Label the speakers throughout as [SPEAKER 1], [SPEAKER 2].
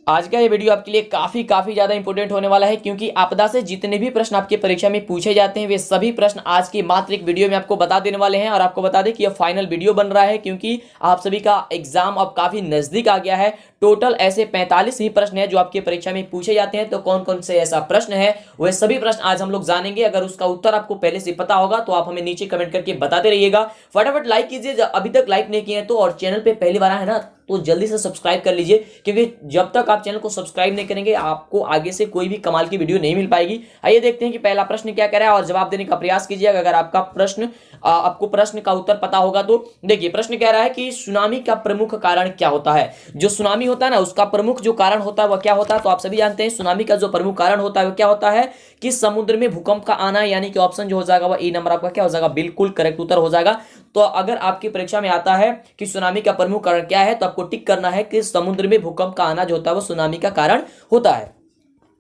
[SPEAKER 1] आज का ये वीडियो आपके लिए काफी ज्यादा इंपॉर्टेंट होने वाला है, क्योंकि आपदा से जितने भी प्रश्न आपके परीक्षा में पूछे जाते हैं वे सभी प्रश्न आज की मात्र एक वीडियो में आपको बता देने वाले हैं। और आपको बता दें कि यह फाइनल वीडियो बन रहा है, क्योंकि आप सभी का एग्जाम अब काफी नजदीक आ गया है। टोटल ऐसे 45 ही प्रश्न है जो आपकी परीक्षा में पूछे जाते हैं। तो कौन कौन से ऐसा प्रश्न है वह सभी प्रश्न आज हम लोग जानेंगे। अगर उसका उत्तर आपको पहले से पता होगा तो आप हमें नीचे कमेंट करके बताते रहिएगा। फटाफट लाइक कीजिए अभी तक लाइक नहीं किए हैं तो, और चैनल पे पहली बार आए ना तो जल्दी से सब्सक्राइब कर लीजिए, क्योंकि जब तक आप चैनल को सब्सक्राइब नहीं करेंगे आपको आगे से कोई भी कमाल की वीडियो नहीं मिल पाएगी। आइए देखते हैं कि पहला प्रश्न क्या कह रहा है और जवाब देने का प्रयास कीजिएगा अगर आपको प्रश्न का उत्तर पता होगा तो। देखिए प्रश्न कह रहा है कि सुनामी का प्रमुख कारण क्या होता है। जो सुनामी होता है ना उसका प्रमुख जो कारण होता है वह क्या होता है, तो आप सभी जानते हैं सुनामी का जो प्रमुख कारण होता है वह क्या होता है कि समुद्र में भूकंप का आना, यानी कि ऑप्शन जो हो जाएगा वह ए नंबर आपका क्या हो जाएगा, बिल्कुल करेक्ट उत्तर हो जाएगा। तो अगर आपकी परीक्षा में आता है कि सुनामी का प्रमुख कारण क्या है तो आपको टिक करना है कि समुद्र में भूकंप का आना जो होता है वो सुनामी का कारण होता है।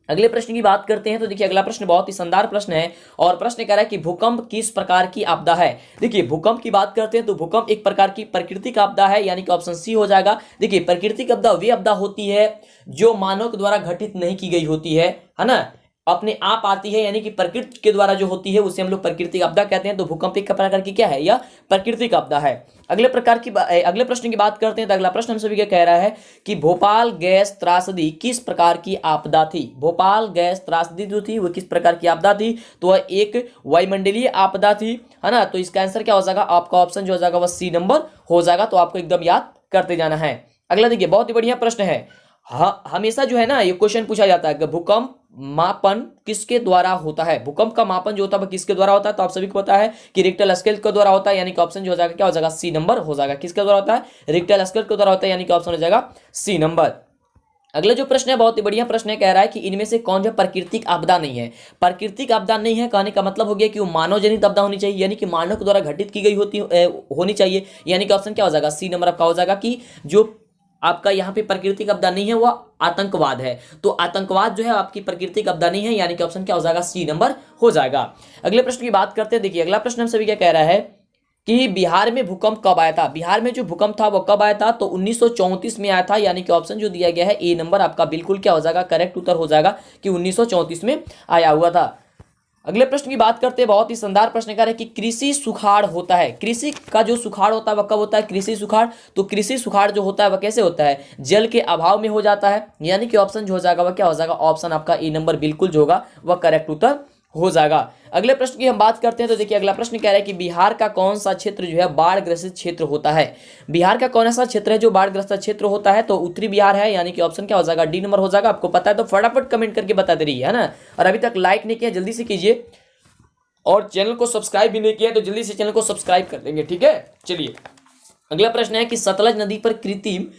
[SPEAKER 1] अगले प्रश्न की बात करते हैं तो देखिए अगला प्रश्न बहुत ही शानदार प्रश्न है और प्रश्न कह रहा है कि भूकंप किस प्रकार की आपदा है। देखिए भूकंप की बात करते हैं तो भूकंप एक प्रकार की प्राकृतिक आपदा है, यानी कि ऑप्शन सी हो जाएगा। देखिए प्राकृतिक आपदा वे आपदा होती है जो मानव के द्वारा घटित नहीं की गई होती है ना, अपने आप आती है, यानी कि प्रकृति के द्वारा जो होती है उसे हम लोग प्राकृतिक आपदा कहते हैं। तो भूकंप एक प्रकार की क्या है, यह प्राकृतिक आपदा है। अगले प्रश्न की बात करते हैं तो अगला प्रश्न हम सभी का कह रहा है कि भोपाल गैस त्रासदी किस प्रकार की आपदा थी। भोपाल गैस त्रासदी जो थी वो किस प्रकार की आपदा थी, तो वह एक वायुमंडलीय आपदा थी, है ना। तो इसका आंसर क्या हो जाएगा, आपका ऑप्शन जो हो जाएगा वह सी नंबर हो जाएगा। तो आपको एकदम याद करते जाना है। अगला देखिए बहुत ही बढ़िया प्रश्न है। हमेशा जो है ना ये क्वेश्चन पूछा जाता है कि भूकंप मापन किसके द्वारा होता है। भूकंप का मापन जो होता है किसके द्वारा होता है, तो आप सभी को पता है कि रिक्टर स्केल के द्वारा होता है, यानी कि ऑप्शन जो हो जाएगा क्या हो जाएगा, सी नंबर हो जाएगा। किसके द्वारा होता है, रिक्टर स्केल के द्वारा होता है, यानी कि ऑप्शन हो जाएगा सी नंबर। अगला जो प्रश्न है बहुत ही बढ़िया प्रश्न है, कह रहा है कि इनमें से कौन जो प्राकृतिक आपदा नहीं है। प्राकृतिक आपदा नहीं है कहने का मतलब हो गया कि वो मानव जनित आपदा होनी चाहिए, यानी कि मानव के द्वारा घटित की गई होनी चाहिए, यानी कि ऑप्शन क्या हो जाएगा, सी नंबर आपका हो जाएगा। कि जो आपका यहाँ पे प्राकृतिक आपदा नहीं है वह आतंकवाद है, तो आतंकवाद जो है आपकी प्राकृतिक आपदा नहीं है, यानी कि ऑप्शन क्या हो जाएगा, सी नंबर हो जाएगा। अगले प्रश्न की बात करते हैं। देखिए अगला प्रश्न हम सभी क्या कह रहा है कि बिहार में भूकंप कब आया था। बिहार में जो भूकंप था वो कब आया था, तो 1934 में आया था, यानी कि ऑप्शन जो दिया गया है ए नंबर आपका बिल्कुल क्या हो जाएगा, करेक्ट उत्तर हो जाएगा कि 1934 में आया हुआ था। अगले प्रश्न की बात करते हैं, बहुत ही शानदार प्रश्न कर है कि कृषि सुखाड़ होता है। कृषि का जो सुखाड़ होता है वह कब होता है, कृषि सुखाड़। तो कृषि सुखाड़ जो होता है वह कैसे होता है, जल के अभाव में हो जाता है, यानी कि ऑप्शन जो हो जाएगा वह क्या हो जाएगा, ऑप्शन आपका ए नंबर बिल्कुल जो होगा वह करेक्ट उत्तर हो जाएगा। अगले प्रश्न की हम बात करते हैं तो देखिए अगला प्रश्न कह रहा है कि बिहार का कौन सा क्षेत्र जो है बाढ़ ग्रसित क्षेत्र होता है। बिहार का कौन सा क्षेत्र है जो बाढ़ ग्रस्त क्षेत्र होता है, तो उत्तरी बिहार है, यानी कि ऑप्शन क्या हो जाएगा, डी नंबर हो जाएगा। आपको पता है तो फटाफट कमेंट करके बता दे रही है ना। और अभी तक लाइक नहीं किया जल्दी से कीजिए, और चैनल को सब्सक्राइब भी नहीं किया तो जल्दी से चैनल को सब्सक्राइब कर देंगे, ठीक है। चलिए अगला प्रश्न है कि सतलज नदी पर कृत्रिम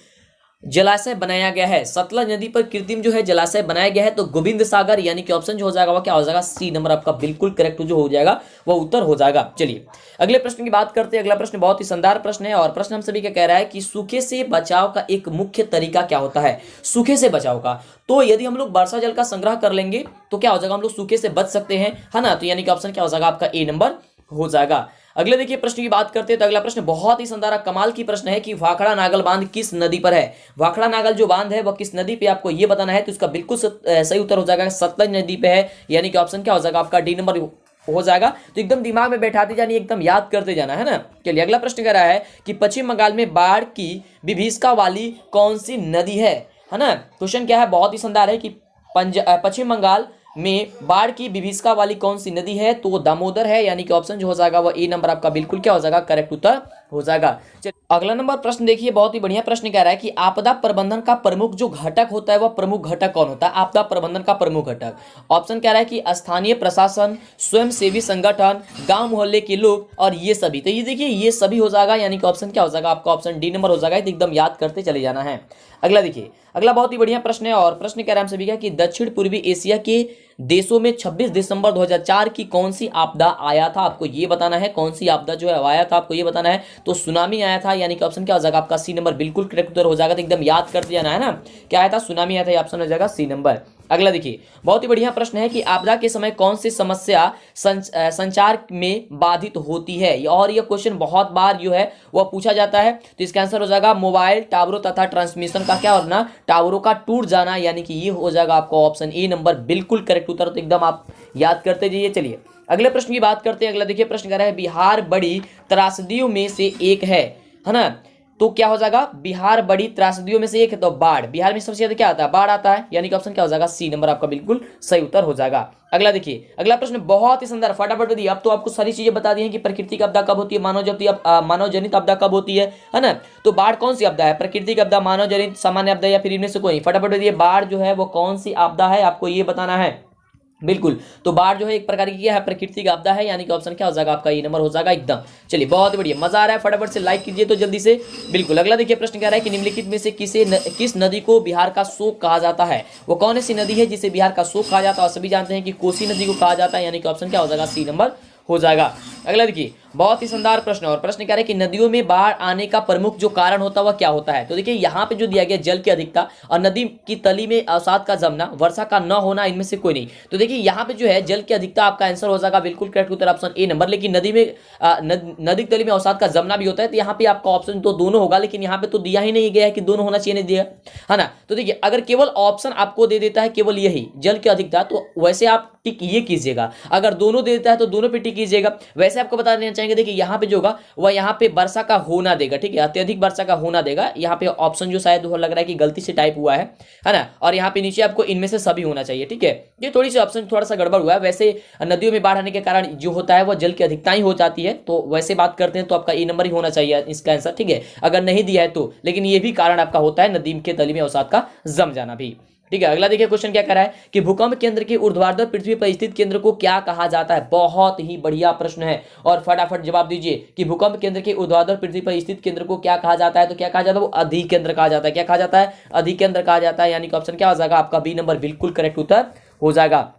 [SPEAKER 1] जलाशय बनाया गया है। सतलज नदी पर कृत्रिम जो है जलाशय बनाया गया है, तो गोविंद सागर, यानी कि ऑप्शन जो हो जाएगा वह क्या हो जाएगा, सी नंबर आपका बिल्कुल करेक्ट जो हो जाएगा वह उत्तर हो जाएगा। चलिए अगले प्रश्न की बात करते हैं। अगला प्रश्न बहुत ही शानदार प्रश्न है और प्रश्न हम सभी का कह रहा है कि सूखे से बचाव का एक मुख्य तरीका क्या होता है। सूखे से बचाव का, तो यदि हम लोग वर्षा जल का संग्रह कर लेंगे तो क्या हो जाएगा, हम लोग सूखे से बच सकते हैं, है ना। तो यानी कि ऑप्शन क्या हो जाएगा आपका ए नंबर हो जाएगा। अगले देखिए प्रश्न की बात करते हैं तो अगला प्रश्न बहुत ही शानदार कमाल की प्रश्न है कि भाखड़ा नागल बांध किस नदी पर है। भाखड़ा नागल जो बांध है वह किस नदी पे आपको ये बताना है, तो इसका बिल्कुल सही उत्तर हो जाएगा सतलज नदी पे है, यानी कि ऑप्शन क्या हो जाएगा आपका डी नंबर हो जाएगा। तो एकदम दिमाग में बैठाते जानी, एकदम याद करते जाना, है ना। चलिए अगला प्रश्न कह रहा है कि पश्चिम बंगाल में बाढ़ की विभीषिका वाली कौन सी नदी है ना। क्वेश्चन क्या है, बहुत ही शानदार है कि पश्चिम बंगाल में बाढ़ की विभीषिका वाली कौन सी नदी है, तो वो दामोदर है, यानी कि ऑप्शन जो हो जाएगा वह ए नंबर आपका बिल्कुल क्या हो जाएगा, करेक्ट उत्तर हो जाएगा। अगला नंबर प्रश्न देखिए बहुत ही बढ़िया प्रश्न कह रहा है कि आपदा प्रबंधन का प्रमुख जो घटक होता है वह प्रमुख घटक कौन होता है। आपदा प्रबंधन का प्रमुख घटक ऑप्शन कह रहा है कि स्थानीय प्रशासन, स्वयं सेवी संगठन, गांव मोहल्ले के लोग और ये सभी। तो ये देखिए ये सभी हो जाएगा, यानी कि ऑप्शन क्या हो जाएगा आपका ऑप्शन डी नंबर हो जाएगा। तो एकदम याद करते चले जाना है। अगला देखिए अगला बहुत ही बढ़िया प्रश्न है और प्रश्न कह रहा है हम सभी का कि दक्षिण पूर्वी एशिया के देशों में 26 दिसंबर 2004 की कौन सी आपदा आया था, आपको ये बताना है। कौन सी आपदा जो है आया था आपको ये बताना है, तो सुनामी आया था, यानी कि ऑप्शन क्या हो जाएगा आपका सी नंबर बिल्कुल करेक्ट उत्तर हो जाएगा। तो एकदम याद करते जाना है ना, क्या आया था, सुनामी आया था, ऑप्शन हो जाएगा सी नंबर। अगला देखिए, बहुत ही बढ़िया प्रश्न है कि आपदा के समय कौन सी समस्या संचार में बाधित होती है, और यह क्वेश्चन बहुत बार जो है वह पूछा जाता है। तो इसका आंसर हो जाएगा मोबाइल टावरों तथा ट्रांसमिशन का क्या होना, टावरों का टूट जाना, यानी कि ये हो जाएगा आपका ऑप्शन ए नंबर बिल्कुल करेक्ट उत्तर। तो एकदम आप याद करते जाइए। चलिए अगले प्रश्न की बात करते हैं। अगला देखिए प्रश्न कह रहा है बिहार बड़ी त्रासदियों में से एक है ना, तो क्या हो जाएगा, बिहार बड़ी त्रासदियों में से एक है तो बाढ़। बिहार में सबसे ज्यादा क्या आता है, बाढ़ आता है, यानी कि ऑप्शन क्या हो जाएगा, सी नंबर आपका बिल्कुल सही उत्तर हो जाएगा। अगला देखिए, अगला प्रश्न बहुत ही सुंदर, फटाफट बताइए। अब तो आपको सारी चीजें बता दी हैं कि प्राकृतिक आपदा कब होती है, मानव जनित आपदा कब होती है ना। तो बाढ़ कौन सी आपदा है, प्राकृतिक आपदा, मानव जनित, सामान्य आपदा, या फिर इनमें से कोई। फटाफट बताइए, बाढ़ जो है वो कौन सी आपदा है, आपको ये बताना है। बिल्कुल, तो बाढ़ जो है एक प्रकार की क्या है, प्राकृतिक आपदा है, यानी कि ऑप्शन क्या हो जाएगा आपका, ये नंबर हो जाएगा एकदम। चलिए बहुत बढ़िया, मजा आ रहा है, फटाफट से लाइक कीजिए तो जल्दी से। बिल्कुल, अगला देखिए प्रश्न कह रहा है कि निम्नलिखित में से किस नदी को बिहार का शोक कहा जाता है। वो कौन सी नदी है जिसे बिहार का शोक कहा जाता है, और सभी जानते हैं कि कोसी नदी को कहा जाता है, यानी कि ऑप्शन क्या हो जाएगा, सी नंबर हो जाएगा। अगला देखिए, बहुत ही शानदार प्रश्न, और प्रश्न कह रहे हैं कि नदियों में बाढ़ आने का प्रमुख जो कारण होता है वह क्या होता है। तो देखिए यहाँ पे जो दिया गया जल की अधिकता और नदी की तली में अवसाद का जमना, वर्षा का न होना, इनमें से कोई नहीं। तो देखिए यहाँ पे जो है जल की अधिकता आपका आंसर हो जाएगा बिल्कुल correct Uttar, option A number. लेकिन नदी में नदी की तली में अवसाद का जमना भी होता है, तो यहाँ पे आपका ऑप्शन तो दोनों होगा, लेकिन यहाँ पे तो दिया ही नहीं गया है कि दोनों होना चाहिए, नहीं दिया है ना। तो देखिए अगर केवल ऑप्शन आपको दे देता है केवल यही जल की अधिकता, तो वैसे आप टिक ये कीजिएगा, अगर दोनों दे देता है तो दोनों पे टिक कीजिएगा। वैसे आपको बता देना चाहेंगे, देखिए यहाँ पे जो होगा वह यहाँ पे वर्षा का होना देगा, ठीक है, अत्यधिक वर्षा का होना देगा। यहाँ पे ऑप्शन जो शायद वो लग रहा है कि गलती से टाइप हुआ है ना, और यहाँ पे नीचे आपको इनमें से सभी होना चाहिए, ठीक है। ये थोड़ी सी ऑप्शन थोड़ा सा गड़बड़ हुआ है। वैसे नदियों में बाढ़ आने के कारण जो होता है वो जल की अधिकता ही हो जाती है, तो वैसे बात करते हैं तो आपका ए नंबर ही होना चाहिए इसका आंसर, ठीक है, अगर नहीं दिया है तो। लेकिन ये भी कारण आपका होता है नदी के तली में अवसाद का जम जाना भी, ठीक है। अगला देखिए क्वेश्चन क्या कर रहा है कि भूकंप केंद्र के ऊर्ध्वाधर पृथ्वी पर स्थित केंद्र को क्या कहा जाता है। बहुत ही बढ़िया प्रश्न है, और फटाफट जवाब दीजिए कि भूकंप केंद्र के ऊर्ध्वाधर पृथ्वी पर स्थित केंद्र को क्या कहा जाता है। तो क्या कहा जाता है, वो अधिकेंद्र कहा जाता है। क्या कहा जाता है, अधिकेंद्र कहा जाता है, यानी कि ऑप्शन क्या हो जाएगा आपका बी नंबर बिल्कुल करेक्ट उत्तर हो जाएगा।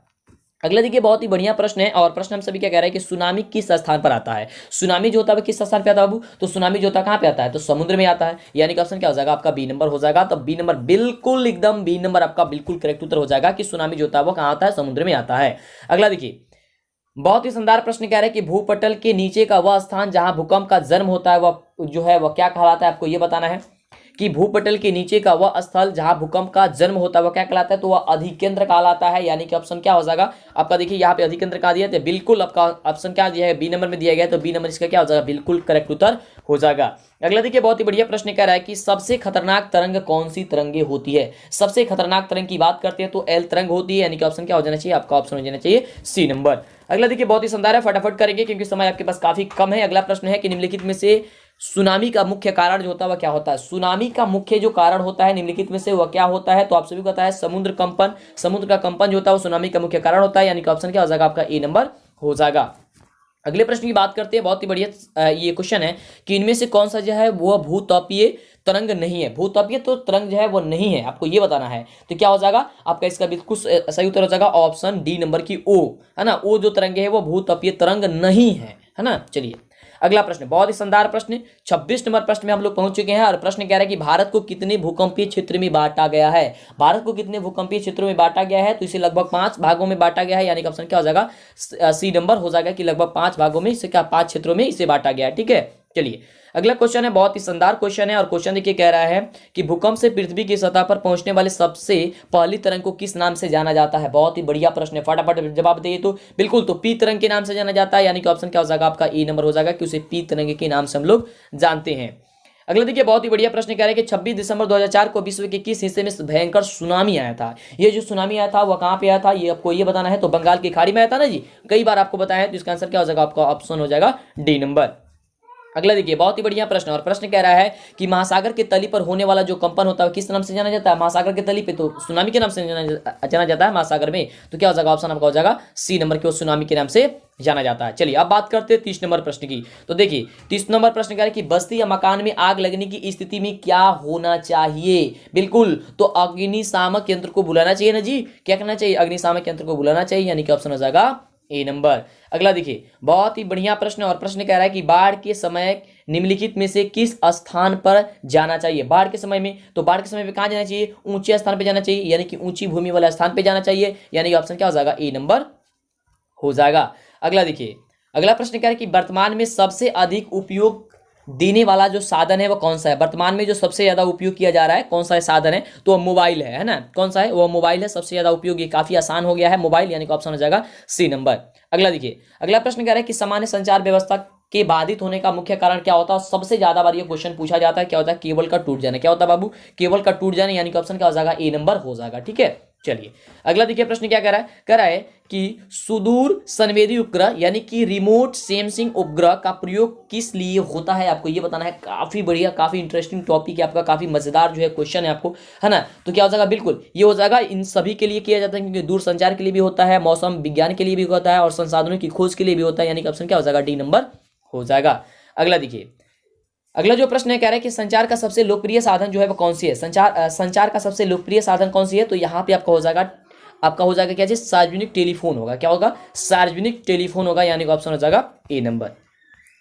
[SPEAKER 1] अगला देखिए बहुत ही बढ़िया प्रश्न है, और प्रश्न हम सभी क्या कह रहे हैं कि सुनामी किस स्थान पर आता है। सुनामी जो होता है किस स्थान पे आता है बाबू, तो सुनामी जो होता है कहां पे आता है, तो समुद्र में आता है, यानी कि ऑप्शन क्या हो जाएगा आपका बी नंबर हो जाएगा। तो बी नंबर बिल्कुल एकदम बी नंबर आपका बिल्कुल करेक्ट उत्तर हो जाएगा कि सुनामी जो होता है वो कहां आता है, समुद्र में आता है। अगला देखिए बहुत ही शानदार प्रश्न कह रहे हैं कि भूपटल के नीचे का वह स्थान जहां भूकंप का जन्म होता है वह जो है वह क्या कहलाता है, आपको यह बताना है कि भूपटल के नीचे का वह स्थल जहां भूकंप का जन्म होता है वह क्या कहलाता है, तो वह अधिकेंद्र कहलाता है, यानी कि ऑप्शन क्या हो जाएगा आपका, देखिए यहाँ पे अधिकेंद्र कहा दिया है, बिल्कुल आपका ऑप्शन क्या दिया है, बी नंबर में दिया गया है, तो बी नंबर इसका क्या हो जाएगा बिल्कुल करेक्ट उत्तर हो जाएगा। अगला देखिए बहुत ही बढ़िया प्रश्न कह रहा है कि सबसे खतरनाक तरंग कौन सी तरंगे होती है। सबसे खतरनाक तरंग की बात करते हैं तो एल तरंग होती है, यानी कि ऑप्शन क्या हो जाना चाहिए आपका, ऑप्शन हो जाना चाहिए सी नंबर। अगला देखिए बहुत ही शानदार है, फटाफट करेंगे क्योंकि समय आपके पास काफी कम है। अगला प्रश्न है कि निम्नलिखित में से सुनामी का मुख्य कारण जो होता है वह क्या होता है। सुनामी का मुख्य जो कारण होता है निम्नलिखित में से वह क्या होता है, तो आप सभी को पता है समुद्र कंपन। समुद्र का कंपन जो होता है वो सुनामी का मुख्य कारण होता है, यानी कि ऑप्शन क्या हो जाएगा आपका ए नंबर हो जाएगा। अगले प्रश्न की बात करते हैं, बहुत ही बढ़िया ये क्वेश्चन है कि इनमें से कौन सा जो है वो भूतापीय तरंग नहीं है। भूतापीय तो तरंग जो है वो नहीं है, आपको ये बताना है। तो क्या हो जाएगा आपका इसका बिल्कुल सही उत्तर हो जाएगा ऑप्शन डी नंबर की ओ, है ना। ओ जो तरंग है वो भूतापीय तरंग नहीं है ना। चलिए अगला प्रश्न बहुत ही शानदार प्रश्न, 26 नंबर प्रश्न में हम लोग पहुंच चुके हैं, और प्रश्न कह रहा है कि भारत को कितने भूकंपीय क्षेत्र में बांटा गया है। भारत को कितने भूकंपीय क्षेत्रों में बांटा गया है, तो इसे लगभग 5 भागों में बांटा गया है, यानी कि ऑप्शन क्या हो जाएगा सी नंबर हो जाएगा कि लगभग 5 भागों में इसे क्या 5 क्षेत्रों में इसे बांटा गया है, ठीक है। चलिए अगला क्वेश्चन है, बहुत ही शानदार क्वेश्चन है, और क्वेश्चन देखिए कह रहा है कि भूकंप से पृथ्वी की सतह पर पहुंचने वाले सबसे पहली तरंग को किस नाम से जाना जाता है। बहुत ही बढ़िया प्रश्न है, फटाफट जवाब दिए तो बिल्कुल, तो पी तरंग के नाम से जाना जाता है, यानी कि ऑप्शन क्या हो जाएगा आपका ए नंबर हो जाएगा कि उसे पी तरंग के नाम से हम लोग जानते हैं। अगला देखिए बहुत ही बढ़िया प्रश्न कह रहा है कि 26 दिसंबर 2004 को विश्व के किस हिस्से में भयंकर सुनामी आया था। ये जो सुनामी आया था वह कहां पे आया था, ये आपको ये बताना है। तो बंगाल की खाड़ी में आया था ना जी, कई बार आपको बताया है, तो इसका आंसर क्या हो जाएगा आपका ऑप्शन हो जाएगा डी नंबर। अगला देखिए बहुत ही बढ़िया प्रश्न, और प्रश्न कह रहा है कि महासागर के तली पर होने वाला जो कंपन होता है किस नाम से जाना जाता है। महासागर के तली पे तो सुनामी के नाम से जाना जाता है महासागर में, तो क्या हो जाएगा ऑप्शन आपका हो जाएगा सी नंबर के, सुनामी के नाम से जाना जाता है। चलिए अब बात करते हैं 30 नंबर प्रश्न की। तो देखिए 30 नंबर प्रश्न कह रहा है कि बस्ती या मकान में आग लगने की स्थिति में क्या होना चाहिए। बिल्कुल, तो अग्निशामक यंत्र को बुलाना चाहिए ना जी, क्या करना चाहिए, अग्निशामक यंत्र को बुलाना चाहिए, यानी कि ऑप्शन हो जाएगा ए नंबर। अगला देखिए बहुत ही बढ़िया प्रश्न, और प्रश्न कह रहा है कि बाढ़ के समय निम्नलिखित में से किस स्थान पर जाना चाहिए बाढ़ के समय में? तो बाढ़ के समय में कहां जाना चाहिए? ऊंचे स्थान पर जाना चाहिए, यानी कि ऊंची भूमि वाला स्थान पर जाना चाहिए, यानी कि ऑप्शन क्या हो जाएगा? ए नंबर हो जाएगा। अगला देखिए, अगला प्रश्न क्या है कि वर्तमान में सबसे अधिक उपयोग देने वाला जो साधन है वो कौन सा है? वर्तमान में जो सबसे ज्यादा उपयोग किया जा रहा है कौन सा साधन है? तो मोबाइल है ना? कौन सा है? वो मोबाइल है, सबसे ज्यादा उपयोग, ये काफी आसान हो गया है मोबाइल, यानी कि ऑप्शन हो जाएगा सी नंबर। अगला देखिए, अगला प्रश्न क्या है कि सामान्य संचार व्यवस्था के बाधित होने का मुख्य कारण क्या होता है? सबसे ज्यादा बार ये क्वेश्चन पूछा जाता है, क्या होता है? केबल का टूट जाना। क्या होता है बाबू? केबल का टूट जाना, यानी कि ऑप्शन क्या हो जाएगा? ए नंबर हो जाएगा। ठीक है, चलिए अगला देखिए, प्रश्न क्या कह रहा है कि सुदूर संवेदी उपग्रह यानी कि रिमोट सेंसिंग उपग्रह का प्रयोग किस लिए होता है? आपको ये बताना है। काफी बढ़िया, काफी इंटरेस्टिंग टॉपिक है आपका, काफी मजेदार जो है क्वेश्चन है आपको, है ना? तो क्या हो जाएगा? बिल्कुल ये हो जाएगा, इन सभी के लिए किया जाता है, क्योंकि दूर संचार के लिए भी होता है, मौसम विज्ञान के लिए भी होता है और संसाधनों की खोज के लिए भी होता है, यानी कि ऑप्शन क्या हो जाएगा? डी नंबर हो जाएगा। अगला देखिए, अगला जो प्रश्न है कह रहा है कि संचार का सबसे लोकप्रिय साधन जो है वो कौन सी है? संचार का सबसे लोकप्रिय साधन कौन सी है? तो यहाँ पे आपका हो जाएगा क्या जी? सार्वजनिक टेलीफोन होगा। क्या होगा? सार्वजनिक टेलीफोन होगा, यानी कि ऑप्शन हो जाएगा ए नंबर।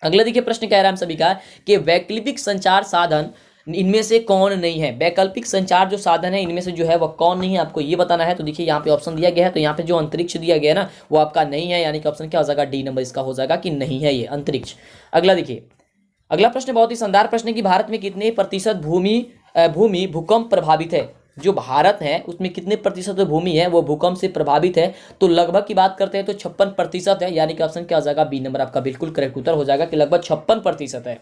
[SPEAKER 1] अगला देखिए, प्रश्न कह रहा है हम सभी का कि वैकल्पिक संचार साधन इनमें से कौन नहीं है? वैकल्पिक संचार जो साधन है इनमें से जो है वो कौन नहीं है, आपको ये बताना है। तो देखिए यहाँ पे ऑप्शन दिया गया है, तो यहाँ पे जो अंतरिक्ष दिया गया है ना वो आपका नहीं है, यानी कि ऑप्शन क्या हो जाएगा? डी नंबर इसका हो जाएगा कि नहीं है ये अंतरिक्ष। अगला देखिए, अगला प्रश्न बहुत ही शानदार प्रश्न है कि भारत में कितने प्रतिशत भूमि भूकंप प्रभावित है? जो भारत है उसमें कितने प्रतिशत भूमि है वो भूकंप से प्रभावित है? तो लगभग की बात करते हैं तो 56% है, यानी कि ऑप्शन क्या हो जाएगा? बी नंबर आपका बिल्कुल करेक्ट उत्तर हो जाएगा कि लगभग 56% है।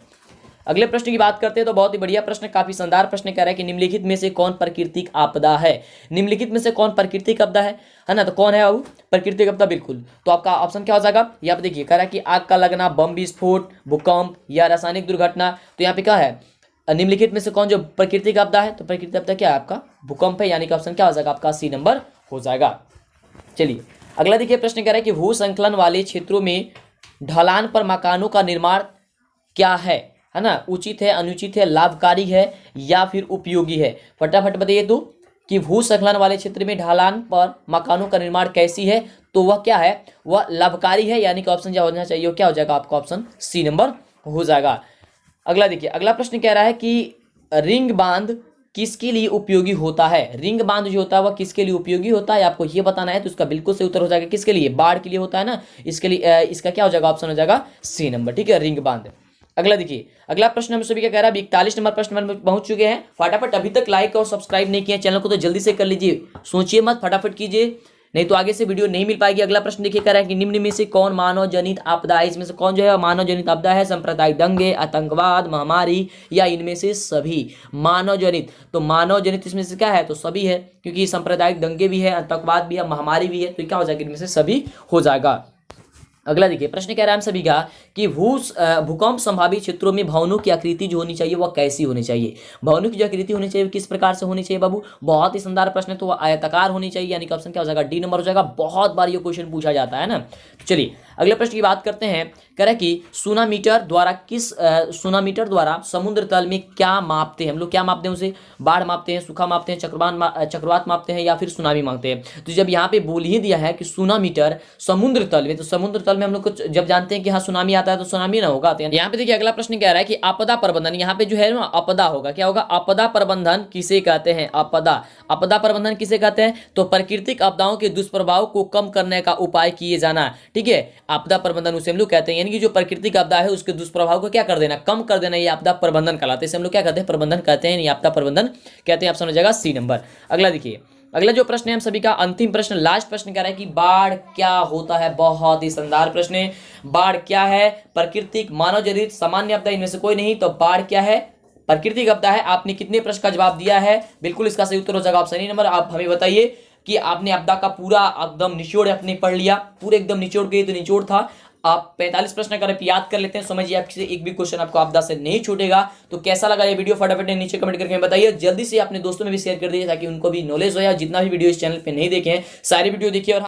[SPEAKER 1] अगले प्रश्न की बात करते हैं तो बहुत ही बढ़िया प्रश्न, काफी शानदार प्रश्न कह रहा है कि निम्नलिखित में से कौन प्राकृतिक आपदा है? निम्नलिखित में से कौन प्राकृतिक आपदा है ना? तो कौन है बाबू प्राकृतिक आपदा? बिल्कुल, तो आपका ऑप्शन क्या हो जाएगा? यहाँ पे देखिए कह रहा है कि आग का लगना, बम विस्फोट, भूकंप या रासायनिक दुर्घटना। तो यहाँ पे क्या है? निम्नलिखित में से कौन जो प्राकृतिक आपदा है? तो प्राकृतिक आपदा क्या है? आपका भूकंप है, यानी कि ऑप्शन क्या हो जाएगा? आपका सी नंबर हो जाएगा। चलिए अगला देखिए, प्रश्न कह रहा है कि भू संकलन वाले क्षेत्रों में ढलान पर मकानों का निर्माण क्या है ना? उचित है, अनुचित है, लाभकारी है या फिर उपयोगी है? फटाफट बताइए तो कि भू संकलन वाले क्षेत्र में ढलान पर मकानों का निर्माण कैसी है? तो वह क्या है? वह लाभकारी है, यानी कि ऑप्शन क्या होना चाहिए? क्या हो जाएगा? आपका ऑप्शन सी नंबर हो जाएगा। अगला देखिए, अगला प्रश्न कह रहा है कि रिंग बांध किसके लिए उपयोगी होता है? रिंग बांध जो होता है वह किसके लिए उपयोगी होता है? आपको ये बताना है, तो इसका बिल्कुल सही उत्तर हो जाएगा किसके लिए? बाढ़ के लिए होता है ना, इसके लिए इसका क्या हो जाएगा? ऑप्शन हो जाएगा सी नंबर। ठीक है, रिंग बांध। अगला देखिए, अगला प्रश्न हम सभी क्या कह रहा है? 41 नंबर प्रश्न में पहुंच चुके हैं। फटाफट अभी तक लाइक और सब्सक्राइब नहीं किया चैनल को तो जल्दी से कर लीजिए, सोचिए मत, फटाफट कीजिए, नहीं तो आगे से वीडियो नहीं मिल पाएगी। अगला प्रश्न देखिए कह रहा है कि निम्न में से कौन मानव जनित आपदा है? इसमें से कौन जो है मानव जनित आपदा है? सांप्रदायिक दंगे, आतंकवाद, महामारी या इनमें से सभी? मानव जनित, तो मानव जनित इसमें से क्या है? तो सभी है, क्योंकि सांप्रदायिक दंगे भी है, आतंकवाद भी है, महामारी भी है, तो क्या हो जाएगा? इनमें से सभी हो जाएगा। अगला देखिए, प्रश्न कह रहा है हम सभी का कि भूकंप संभावित क्षेत्रों में भवनों की आकृति जो होनी चाहिए वह कैसी होनी चाहिए? भवनों की जो आकृति होनी चाहिए किस प्रकार से होनी चाहिए बाबू? बहुत ही शानदार प्रश्न है, तो वह आयताकार होनी चाहिए, यानी कि ऑप्शन क्या हो जाएगा? डी नंबर हो जाएगा। बहुत बार ये क्वेश्चन पूछा जाता है ना। चलिए अगले प्रश्न की बात करते हैं। कह रहा है कि सुनामीटर द्वारा समुद्र तल में क्या मापते हैं हम लोग? क्या मापते हैं उसे? बाढ़ मापते हैं, सूखा मापते हैं, चक्रवात मापते हैं या फिर सुनामी मापते हैं? तो जब यहाँ पे बोल ही दिया है कि सुनामीटर समुद्र तल में, तो समुद्र तल में हम लोग को जब जानते हैं कि हाँ सुनामी आता है तो सुनामी ना होगा। यहाँ पे देखिए अगला प्रश्न कह रहा है कि आपदा प्रबंधन, यहाँ पे जो है ना आपदा होगा, क्या होगा? आपदा प्रबंधन किसे कहते हैं? आपदा प्रबंधन किसे कहते हैं? तो प्राकृतिक आपदाओं के दुष्प्रभाव को कम करने का उपाय किए जाना। ठीक है, आपदा प्रबंधन उसे हम लोग कहते हैं, यानी कि जो प्राकृतिक आपदा है उसके दुष्प्रभाव को क्या कर देना? कम कर देना, ये आपदा प्रबंधन कहलाते हैं। इसे हम लोग क्या कहते हैं? प्रबंधन कहते हैं, आपदा प्रबंधन कहते हैं। ऑप्शन हो जाएगा सी नंबर। अगला देखिए, अगला जो प्रश्न है हम सभी का अंतिम प्रश्न, लास्ट प्रश्न कह रहा है कि बाढ़ क्या होता है? बहुत ही शानदार प्रश्न है। बाढ़ क्या है? प्राकृतिक, मानव जनित, सामान्य आपदा, इनमें से कोई नहीं। तो बाढ़ क्या है? प्राकृतिक आपदा है। आपने कितने प्रश्न का जवाब दिया है? बिल्कुल इसका सही उत्तर हो जाएगा ऑप्शन नंबर। आप हमें बताइए कि आपने आपदा का पूरा एकदम निचोड़ अपने पढ़ लिया, पूरे एकदम निचोड़ गए तो निचोड़ था। आप 45 प्रश्न अगर याद कर लेते हैं, समझिए आपसे एक भी क्वेश्चन आपको आपदा से नहीं छूटेगा। तो कैसा लगा ये वीडियो फटाफट नीचे कमेंट करके बताइए। जल्दी से अपने दोस्तों में भी शेयर कर दीजिए ताकि उनको भी नॉलेज हो, या जितना भी वीडियो इस चैनल पे नहीं देखे हैं सारी वीडियो देखिए और